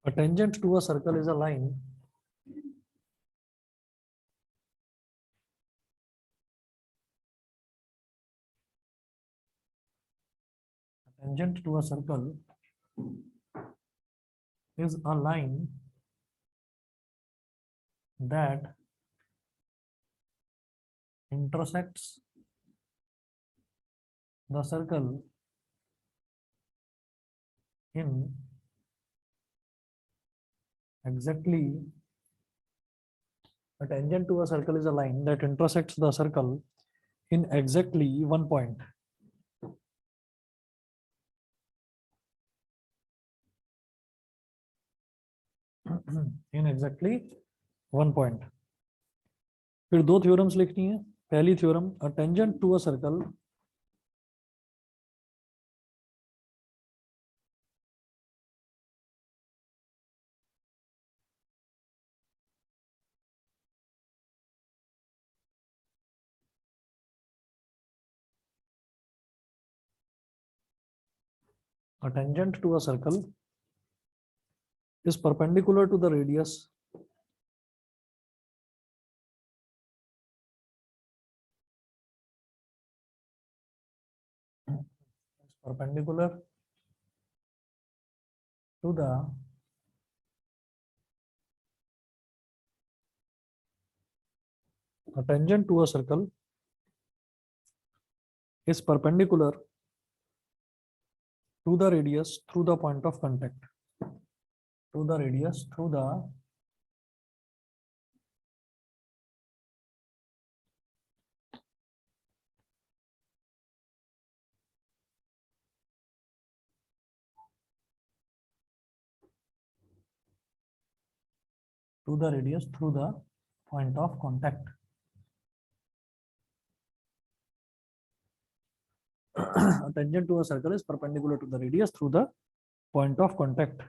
A tangent to a circle is a line tangent to a circle is a line that intersects the circle in exactly a tangent to a circle is a line that intersects the circle in exactly one point. In exactly one point. फिर दो theorems लिखनी है. पहली theorem, a tangent to a circle is perpendicular to the radius perpendicular to the a tangent to a circle is perpendicular to the radius through the point of contact. To the radius through the radius through the point of contact. A tangent to a circle is perpendicular to the radius through the point of contact.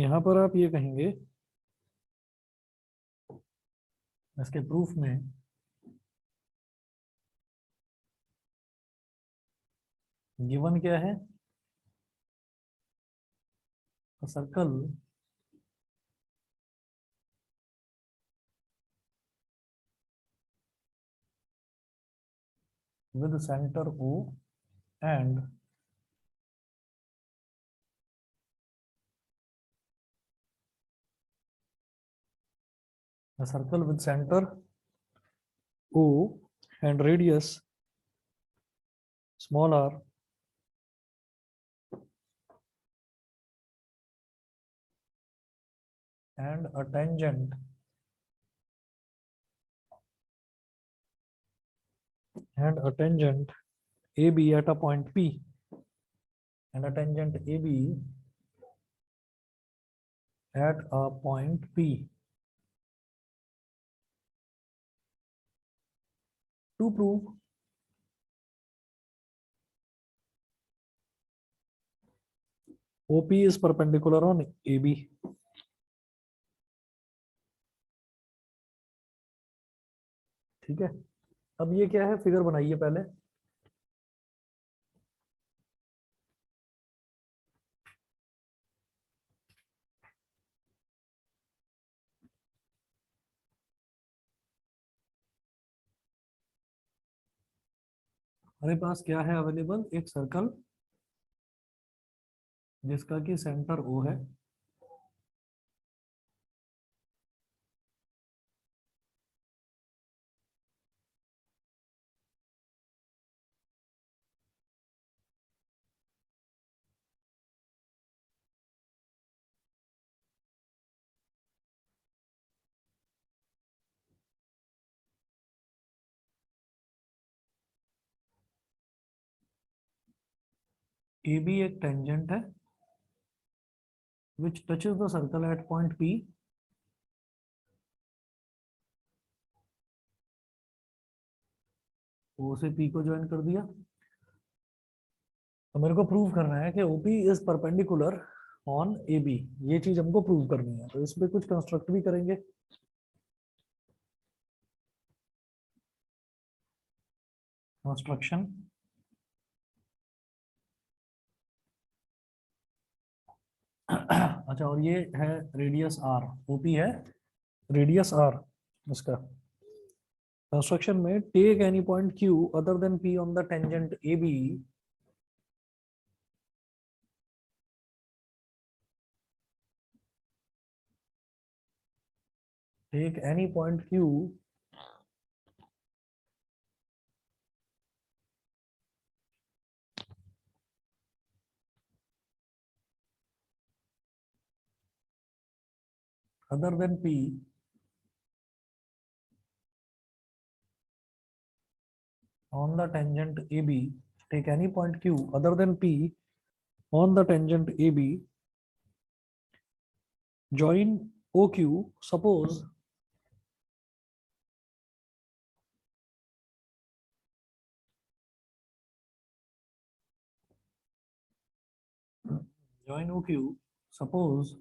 यहां पर आप ये कहेंगे इसके proof में given क्या है? Circle with center O and a circle with center O and radius small r and a tangent AB at a point P and a tangent AB at a point P. To prove OP is perpendicular on AB. ठीक है, अब ये क्या है? Figure बनाइए पहले. हमारे पास क्या है अवेलेबल? एक सर्कल जिसका कि सेंटर O है AB एक टेंजेंट है which touches the circle at point P. O से P को ज्वाइन कर दिया. तो मेरे को प्रूव करना है कि OP is perpendicular on AB. ये चीज हमको प्रूव करनी है, तो इस पे कुछ कंस्ट्रक्ट भी करेंगे. कंस्ट्रक्शन अच्छा, और ये है रेडियस आर, ओपी है रेडियस आर इसका। कंस्ट्रक्शन में take any point Q other than P on the tangent A B, take any point Q other than P on the tangent AB, take any point Q other than P on the tangent AB, join OQ, suppose join OQ, suppose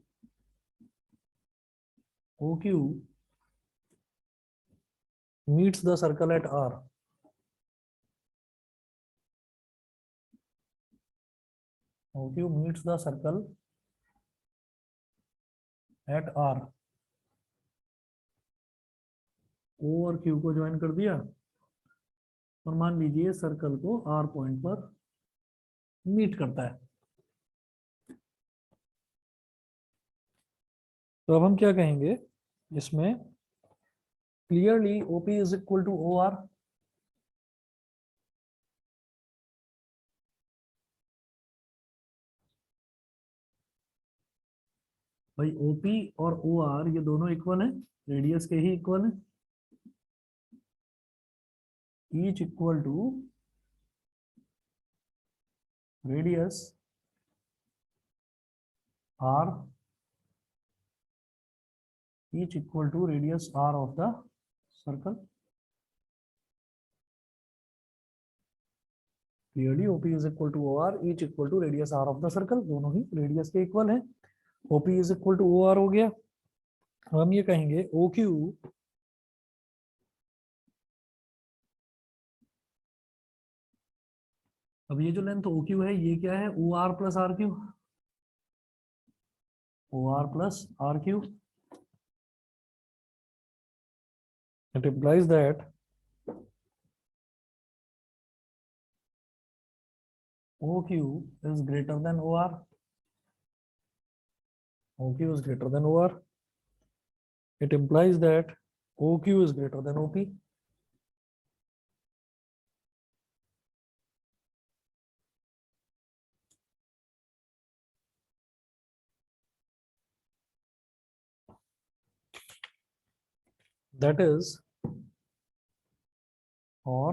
OQ meets the circle at R. OQ meets the circle at R. O और Q को join कर दिया और मान लीजिए circle को R point पर meet करता है। तो अब हम क्या कहेंगे इसमें, clearly OP is equal to OR। भाई OP और OR ये दोनों इक्वल हैं, रेडियस के ही इक्वल हैं, each equal to radius r, each equal to radius r of the circle. Clearly OP is equal to OR, each equal to radius r of the circle, दोनों ही radius के equal हैं। OP is equal to OR हो गया। हम ये कहेंगे OQ अब ये जो लेंथ OQ है ये क्या है, OR plus RQ, OR plus RQ। It implies that OQ is greater than OR. OQ is greater than OR. It implies that OQ is greater than OP. That is, or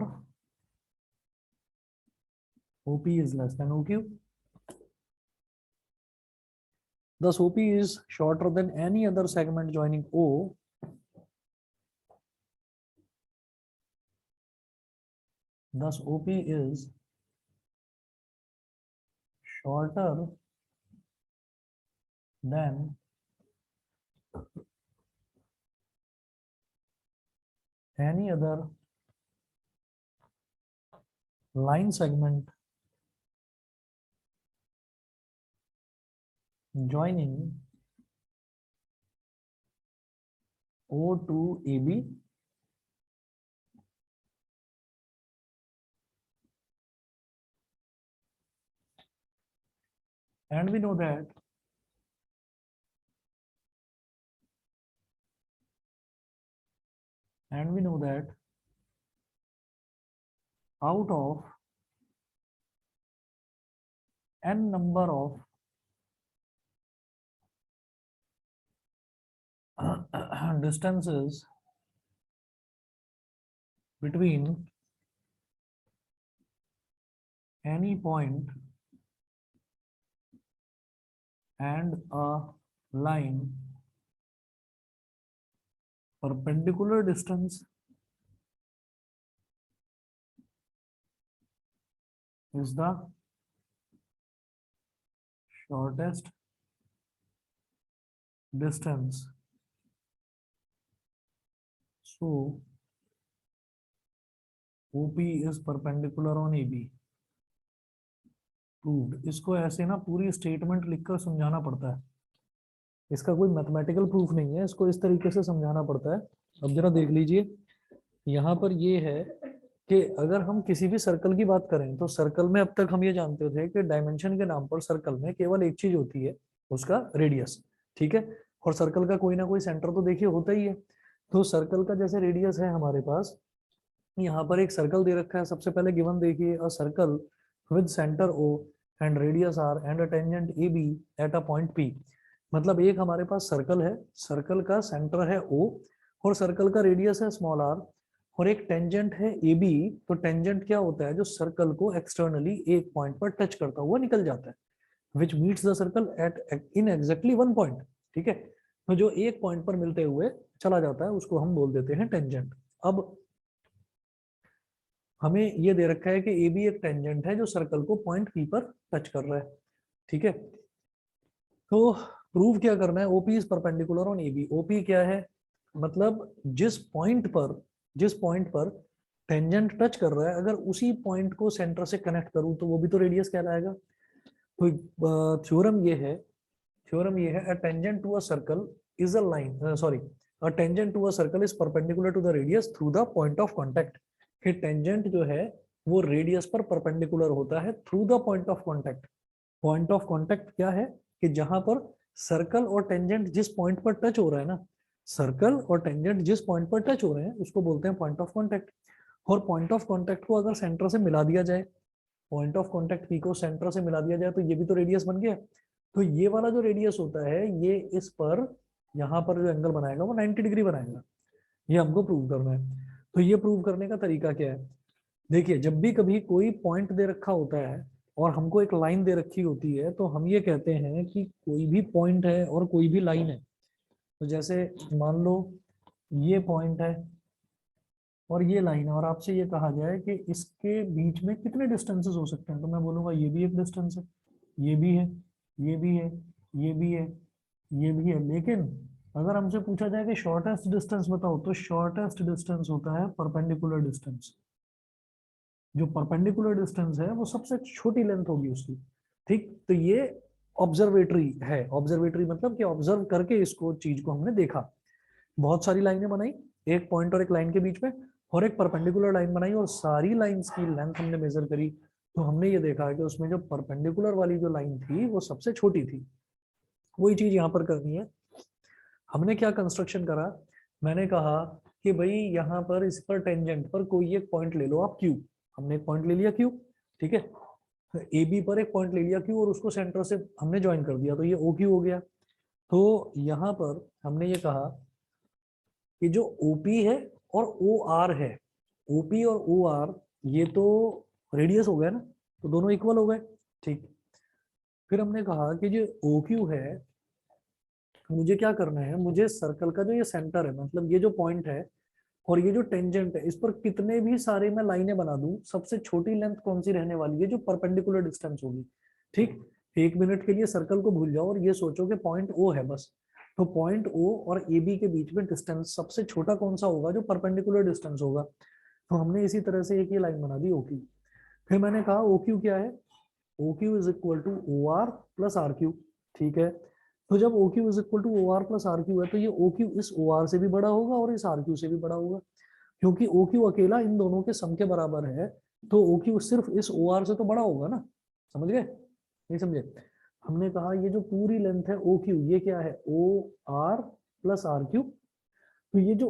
OP is less than OQ. Thus, OP is shorter than any other segment joining O. Thus, OP is shorter than any other line segment joining O to AB. And we know that out of n number of distances between any point and a line, perpendicular distance is the shortest distance. So OP is perpendicular on AB proved। इसको ऐसे ना पूरी statement लिखकर समझाना पड़ता है, इसका कोई मैथमेटिकल प्रूफ नहीं है, इसको इस तरीके से समझाना पड़ता है। अब जरा देख लीजिए, यहाँ पर ये है कि अगर हम किसी भी सर्कल की बात करें तो सर्कल में अब तक हम ये जानते थे कि डायमेंशन के नाम पर सर्कल में केवल एक चीज होती है, उसका रेडियस। ठीक है, और सर्कल का कोई ना कोई सेंटर तो देखिए होता ही है। तो सर्कल का जैसे रेडियस है हमारे पास, यहाँ पर एक सर्कल दे रखा है। सबसे पहले गिवन देखिए, a circle with centre O and radius R and a tangent A B at a point P. मतलब एक हमारे पास सर्कल है, सर्कल का सेंटर है ओ और सर्कल का रेडियस है स्मॉल आर, और एक टेंजेंट है ए बी। तो टेंजेंट क्या होता है, जो सर्कल को एक्सटर्नली एक पॉइंट पर टच करता हुआ निकल जाता है, विच meets the circle eight in exactly one point. ठीक है, तो जो एक पॉइंट पर मिलते हुए चला जाता है उसको हम बोल देते हैं टेंजेंट। अब हमें ये दे रखा है कि ए बी एक टेंजेंट है जो सर्कल को पॉइंट पी पर टच कर रहा है। ठीक है, तो प्रूव क्या करना है, OP is perpendicular on A B. OP क्या है, मतलब जिस पॉइंट पर टेंजेंट टच कर रहा है, अगर उसी पॉइंट को सेंटर से कनेक्ट करूं तो वो भी तो रेडियस कहलाएगा। तो थ्योरम ये है a tangent to a circle is a line, sorry, a tangent to a circle is perpendicular to the radius through the point of contact. कि टेंजेंट जो है वो रेडियस पर परपेंडिकुलर होता है through the point of contact. Point of contact क्या है, कि जहां पर सर्कल और टेंजेंट जिस पॉइंट पर टच हो रहा है ना, सर्कल और टेंजेंट जिस पॉइंट पर टच हो रहे हैं उसको बोलते हैं पॉइंट ऑफ कांटेक्ट। और पॉइंट ऑफ कांटेक्ट को अगर सेंटर से मिला दिया जाए, पॉइंट ऑफ कांटेक्ट पी को सेंटर से मिला दिया जाए तो ये भी तो रेडियस बन गया। तो ये वाला जो रेडियस होता है ये इस पर, यहाँ पर जो एंगल बनाएगा वो 90 डिग्री बनाएगा। ये हमको प्रूव करना है। तो ये प्रूव करने का तरीका क्या है, देखिए जब भी कभी कोई पॉइंट दे रखा होता है और हमको एक लाइन दे रखी होती है तो हम ये कहते हैं कि कोई भी पॉइंट है और कोई भी लाइन है। तो जैसे मान लो ये पॉइंट है और ये लाइन है, और आपसे ये कहा जाए कि इसके बीच में कितने डिस्टेंसेस हो सकते हैं, तो मैं बोलूंगा ये भी एक डिस्टेंस है, ये भी है, ये भी है, ये भी है, ये भी है। लेकिन अगर हमसे पूछा जाए कि शॉर्टेस्ट डिस्टेंस बताओ, तो शॉर्टेस्ट डिस्टेंस होता है परपेंडिकुलर डिस्टेंस। जो परपेंडिकुलर डिस्टेंस है वो सबसे छोटी लेंथ होगी उसकी। ठीक, तो ये ऑब्जर्वेटरी है। ऑब्जर्वेटरी मतलब कि ऑब्जर्व करके इसको चीज को हमने देखा। बहुत सारी लाइनें बनाई एक पॉइंट और एक लाइन के बीच में, और एक परपेंडिकुलर लाइन बनाई और सारी लाइंस की लेंथ हमने मेजर करी। तो हमने ये देखा कि उसमें जो परपेंडिकुलर वाली जो लाइन थी वो सबसे छोटी थी। वही चीज यहाँ पर करनी है। हमने क्या कंस्ट्रक्शन करा, मैंने कहा कि भाई यहाँ पर इस पर टेंजेंट पर कोई एक पॉइंट ले लो आप क्यू। हमने एक पॉइंट ले लिया क्यू, ठीक है, ए बी पर एक पॉइंट ले लिया क्यू और उसको सेंटर से हमने ज्वाइन कर दिया, तो ये ओ क्यू हो गया। तो यहाँ पर हमने ये कहा कि जो ओपी है और ओ आर है, ओपी और ओ आर ये तो रेडियस हो गया ना, तो दोनों इक्वल हो गए। ठीक, फिर हमने कहा कि जो ओ क्यू है, मुझे क्या करना है, मुझे सर्कल का जो ये सेंटर है, मतलब ये जो पॉइंट है और ये जो टेंजेंट है, इस पर कितने भी सारे मैं लाइनें बना दूं, सबसे छोटी लेंथ कौन सी रहने वाली है, जो परपेंडिकुलर डिस्टेंस होगी। ठीक, एक मिनट के लिए सर्कल को भूल जाओ और ये सोचो कि पॉइंट ओ है बस। तो पॉइंट ओ और ए बी के बीच में डिस्टेंस सबसे छोटा कौन सा होगा, जो परपेंडिकुलर डिस्टेंस होगा। तो हमने इसी तरह से एक ये लाइन बना दी ओ क्यू। फिर मैंने कहा ओ क्यू क्या है, O Q is equal to O R plus R Q. ठीक है, तो जब O Q is equal to O R plus R Q है तो ये ओ क्यू इस ओ आर से भी बड़ा होगा और इस आर क्यू से भी बड़ा होगा, क्योंकि ओ क्यू अकेला इन दोनों के सम के बराबर है। तो ओ क्यू सिर्फ इस ओ आर से तो बड़ा होगा ना। समझ गए, नहीं समझे। हमने कहा ये जो पूरी लेंथ है ओ क्यू, ये क्या है, O R plus R Q. तो ये जो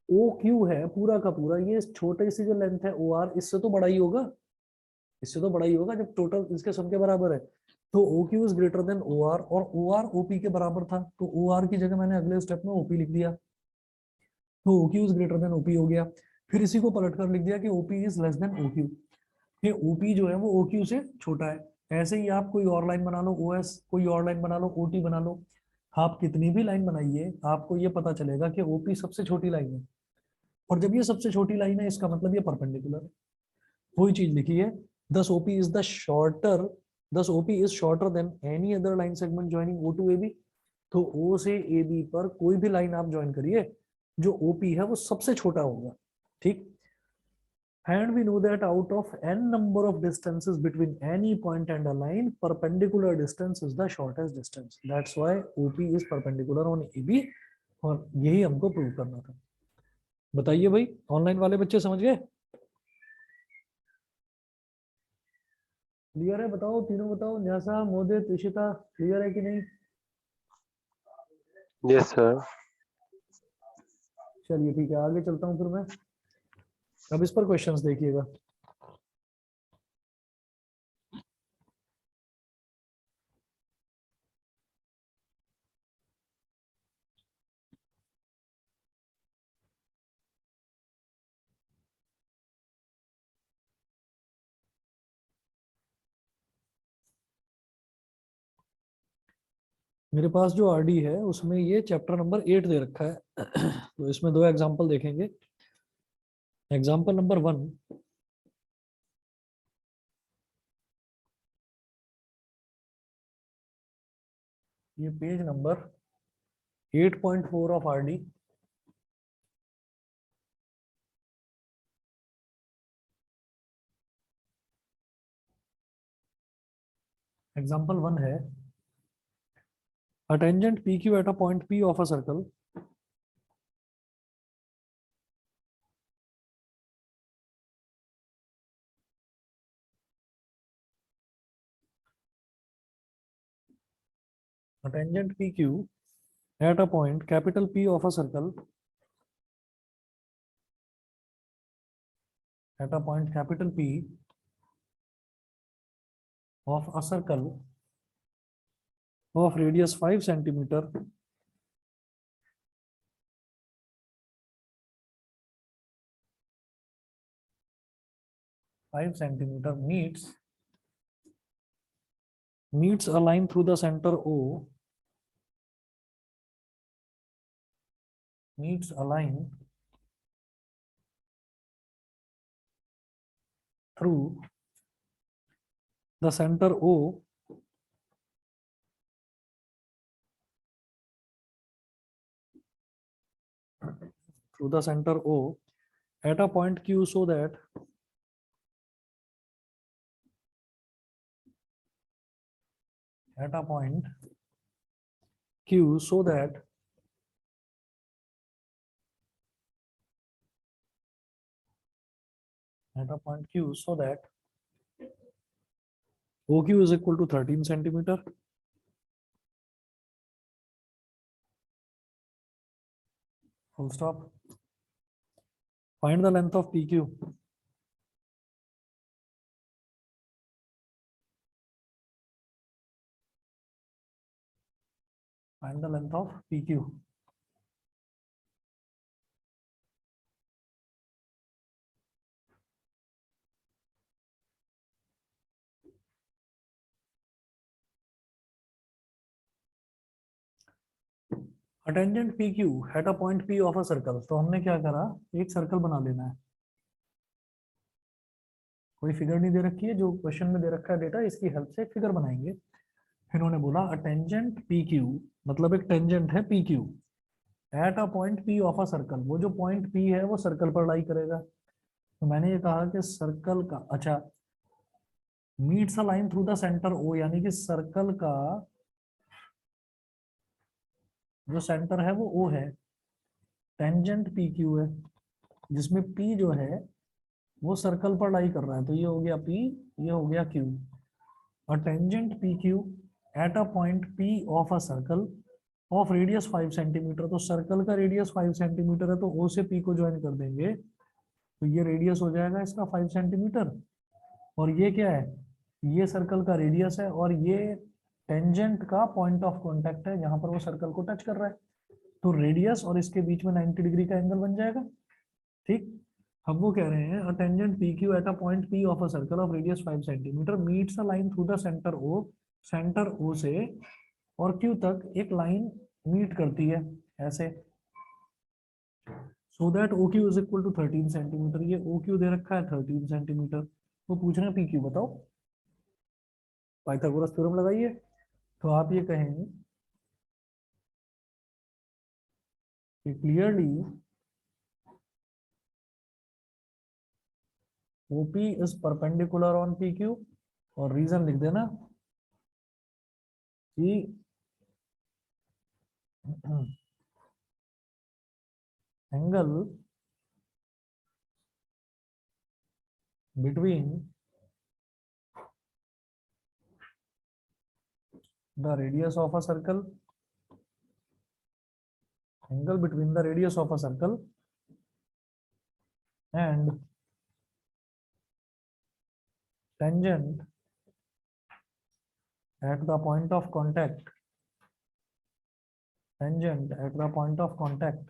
ओ क्यू है पूरा का पूरा, ये छोटे सी जो लेंथ है ओ आर, इससे तो बड़ा ही होगा, इससे तो बड़ा ही होगा जब टोटल इसके सम के बराबर है। तो O Q is greater than O R, और ओ आर ओपी के बराबर था, तो ओ आर की जगह मैंने अगले स्टेप में ओपी लिख दिया। तो O Q is greater than OP हो गया। फिर इसी को पलट कर लिख दिया कि OP is less than O Q. ये ओपी जो है वो ओ क्यू से छोटा है। ऐसे ही आप कोई और लाइन बना लो ओ एस, कोई और लाइन बना लो ओ टी बना लो, आप कितनी भी लाइन बनाइए आपको ये पता चलेगा कि ओपी सबसे छोटी लाइन है। और जब ये सबसे छोटी लाइन है इसका मतलब ये परपेंडिकुलर है। वही चीज लिखी है, thus OP is the shorter, thus OP is shorter than any other line segment joining O to A B. तो ओ से ए बी पर कोई भी लाइन आप ज्वाइन करिए, जो ओपी है वो सबसे छोटा होगा। ठीक, And we know that out of n number of distances between any point and a line, perpendicular distance is the shortest distance. That's why OP is perpendicular on AB, और यही हमको प्रूव करना था. बताइए भाई, ऑनलाइन वाले बच्चे समझ गए? क्लियर है? बताओ, तीनों बताओ. न्यासा, मोदित, इशिता, क्लियर है कि नहीं? Yes sir. चलिए ठीक है, आगे चलता हूँ फिर मैं. अब इस पर क्वेश्चंस देखिएगा. मेरे पास जो आरडी है उसमें ये चैप्टर नंबर 8 दे रखा है. तो इसमें दो एग्जांपल देखेंगे. एग्जांपल नंबर 1, ये page number 8.4 of RD. Example 1 है, a tangent PQ at a point P of a circle a tangent PQ at a point capital P of a circle at a point capital P of a circle of radius 5 centimeter meets a line through the center O, meets a line through the center O through the center O at a point Q, so that at a point Q, so that at a point Q, so that OQ is equal to 13 centimeter. Full stop. Find the length of PQ. Find the length of PQ. A tangent PQ at a point P of a circle. तो हमने क्या करा, एक circle बना लेना है. कोई figure नहीं दे रखी है, जो क्वेश्चन में दे रखा है डेटा, इसकी हेल्प से एक फिगर बनाएंगे. फिर उन्होंने बोला अ टेंजेंट PQ, मतलब एक टेंजेंट है PQ eight a point P of a circle. वो जो पॉइंट P है वो सर्कल पर लाई करेगा. तो मैंने ये कहा कि सर्कल का, अच्छा, meets a line through the centre O, यानी कि सर्कल का जो सेंटर है वो O है. टेंजेंट PQ है जिसमें P जो है वो सर्कल पर लाई कर रहा है. तो ये हो गया P, ये हो गया Q. और tangent PQ eight a point P of a circle of radius 5 centimetre. तो सर्कल का रेडियस 5 सेंटीमीटर है, तो O से P को ज्वाइन कर देंगे, तो ये रेडियस हो जाएगा इसका 5 सेंटीमीटर. और ये क्या है, ये सर्कल का रेडियस है, और ये टेंजेंट का पॉइंट ऑफ कांटेक्ट है जहां पर वो सर्कल को टच कर रहा है. तो रेडियस और इसके बीच में 90 डिग्री का एंगल बन जाएगा. ठीक. हम वो कह रहे हैं a tangent PQ eight a point P of a circle of radius 5 centimetre meets a line through the centre O. Centre O से और Q तक एक लाइन मीट करती है ऐसे, so that OQ is equal to 13 centimetre. ये OQ दे रखा है 13 सेंटीमीटर. तो पूछ रहे हैं PQ बताओ. पाइथागोरस थ्योरम लगाइए. तो आप ये कहेंगे कि clearly OP is perpendicular on PQ और रीजन लिख देना कि angle between the radius of a circle, angle between the radius of a circle and tangent at the point of contact, tangent at the point of contact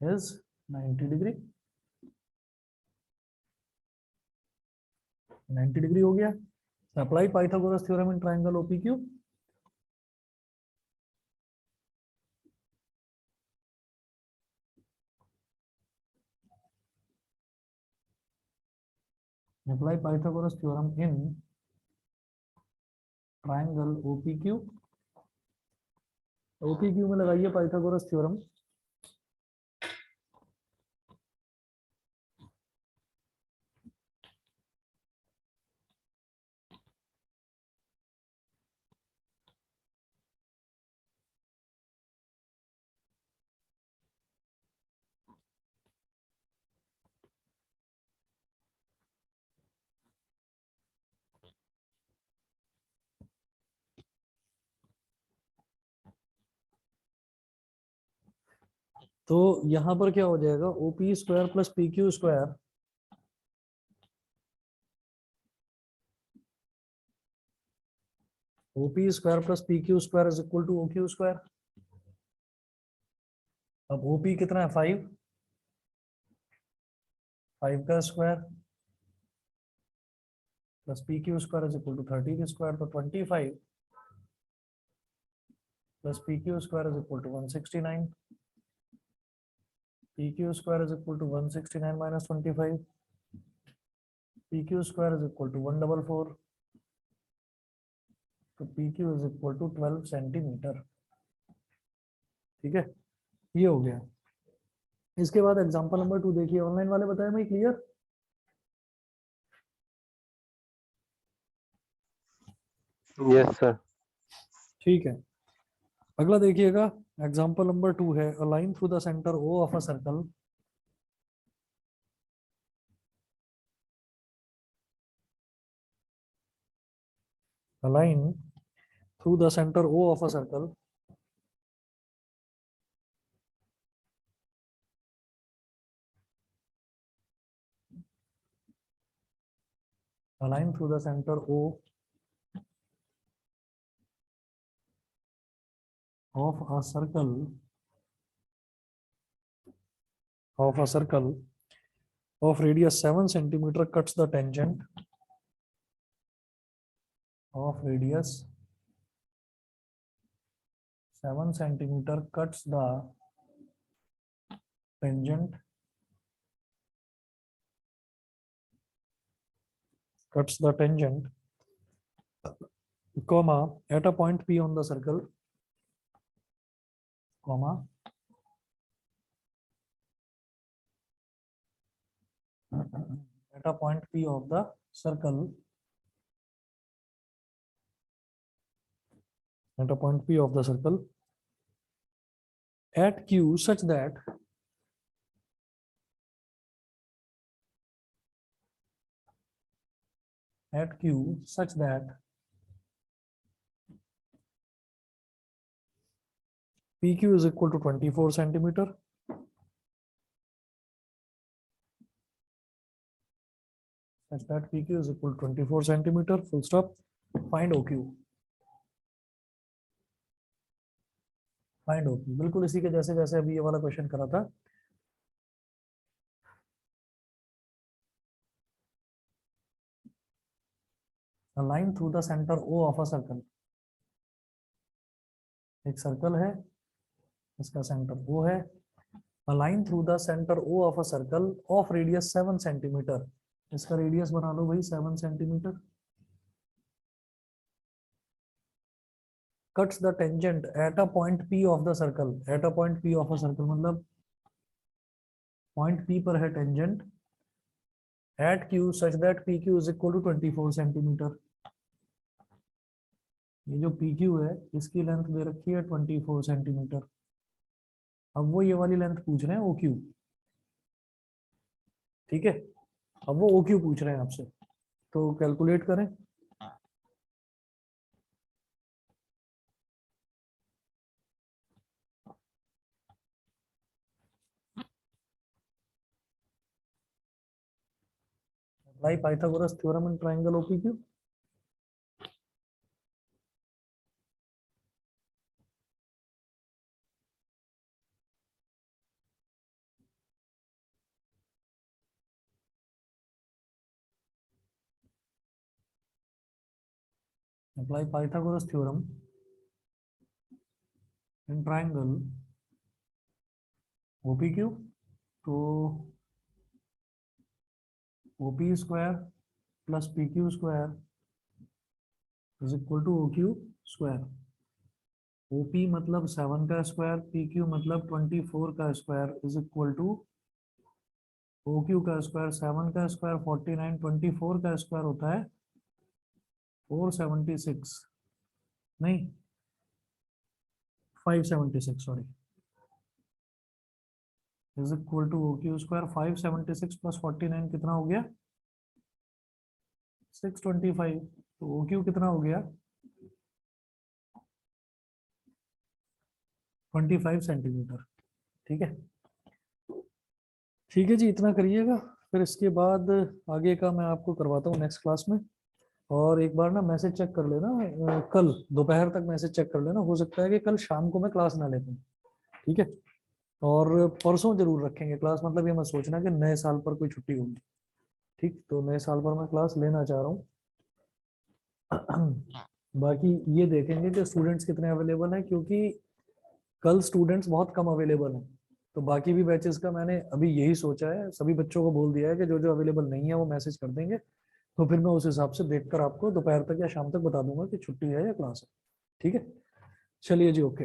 is 90 degree. 90 degree हो गया. Apply Pythagoras theorem in triangle OPQ. Apply Pythagoras theorem in triangle OPQ. OPQ में लगाइए Pythagoras theorem. तो यहां पर क्या हो जाएगा, OP square plus PQ square OP square plus PQ square is equal to OQ square. अब OP कितना है 5, 5 का square plus PQ square is equal to 30 का स्क्वायर. तो 25 plus PQ square is equal to 169. PQ square is equal to 169 minus 25. PQ square is equal to 144. तो PQ is equal to 12 centimetre. ठीक है, ये हो गया. इसके बाद एग्जांपल नंबर 2 देखिए. ऑनलाइन वाले बताए भाई, क्लियर? Yes sir. ठीक है, अगला देखिएगा. एग्जांपल नंबर 2 है a line through the centre O of a circle a line through the center O of a circle a line through the center O of a circle of radius 7 centimeter cuts the tangent of radius 7 centimeter cuts the tangent comma at a point P on the circle, comma at a point P of the circle, at a point P of the circle at Q such that PQ is equal to 24 centimeter. Such that PQ is equal to 24 centimeter. Full stop. Find OQ. Find OQ. बिल्कुल इसी के जैसे जैसे अभी ये वाला question करा था. A line through the center O of a circle. एक सर्कल है, इसका सेंटर O है. A line through the center O of a circle of radius 7 centimeter. इसका रेडियस बना लो भाई 7 centimetre. Cuts the tangent at a point P of the circle. At a point P of a circle मतलब point P पर है tangent at Q such that P Q is equal to 24 centimetre. ये जो P Q है इसकी length दे रखी है 24 centimetre. अब वो ये वाली लेंथ पूछ रहे हैं ओ क्यू, ठीक है। अब वो ओ क्यू पूछ रहे हैं आपसे, तो कैलकुलेट करें। Apply Pythagoras theorem in triangle OPQ. Apply Pythagoras theorem in triangle OPQ. तो OP square plus P Q square is equal to O Q square. OP मतलब 7 का स्क्वायर, पी क्यू मतलब 24 का square is equal to O Q का square. 7 का square 49, 24 का square होता है 476, नहीं 576 sorry, is equal to O Q square. 576 plus 49 कितना हो गया 625। तो ओ क्यू कितना हो गया 25 सेंटीमीटर, ठीक है। ठीक है जी, इतना करिएगा, फिर इसके बाद आगे का मैं आपको करवाता हूँ नेक्स्ट क्लास में। और एक बार ना मैसेज चेक कर लेना, कल दोपहर तक मैसेज चेक कर लेना, हो सकता है कि कल शाम को मैं क्लास ना ले पाऊँ, ठीक है। और परसों जरूर रखेंगे क्लास, मतलब ये मत सोचना कि नए साल पर कोई छुट्टी होगी, ठीक। तो नए साल पर मैं क्लास लेना चाह रहा हूँ। बाकी ये देखेंगे कि स्टूडेंट्स कितने अवेलेबल हैं, क्योंकि कल स्टूडेंट्स बहुत कम अवेलेबल हैं। तो बाकी भी बैचेस का मैंने अभी यही सोचा है, सभी बच्चों को बोल दिया है कि जो जो अवेलेबल नहीं है वो मैसेज कर देंगे। तो फिर मैं उस हिसाब से देखकर आपको दोपहर तक या शाम तक बता दूंगा कि छुट्टी है या क्लास है, ठीक है। चलिए जी, ओके।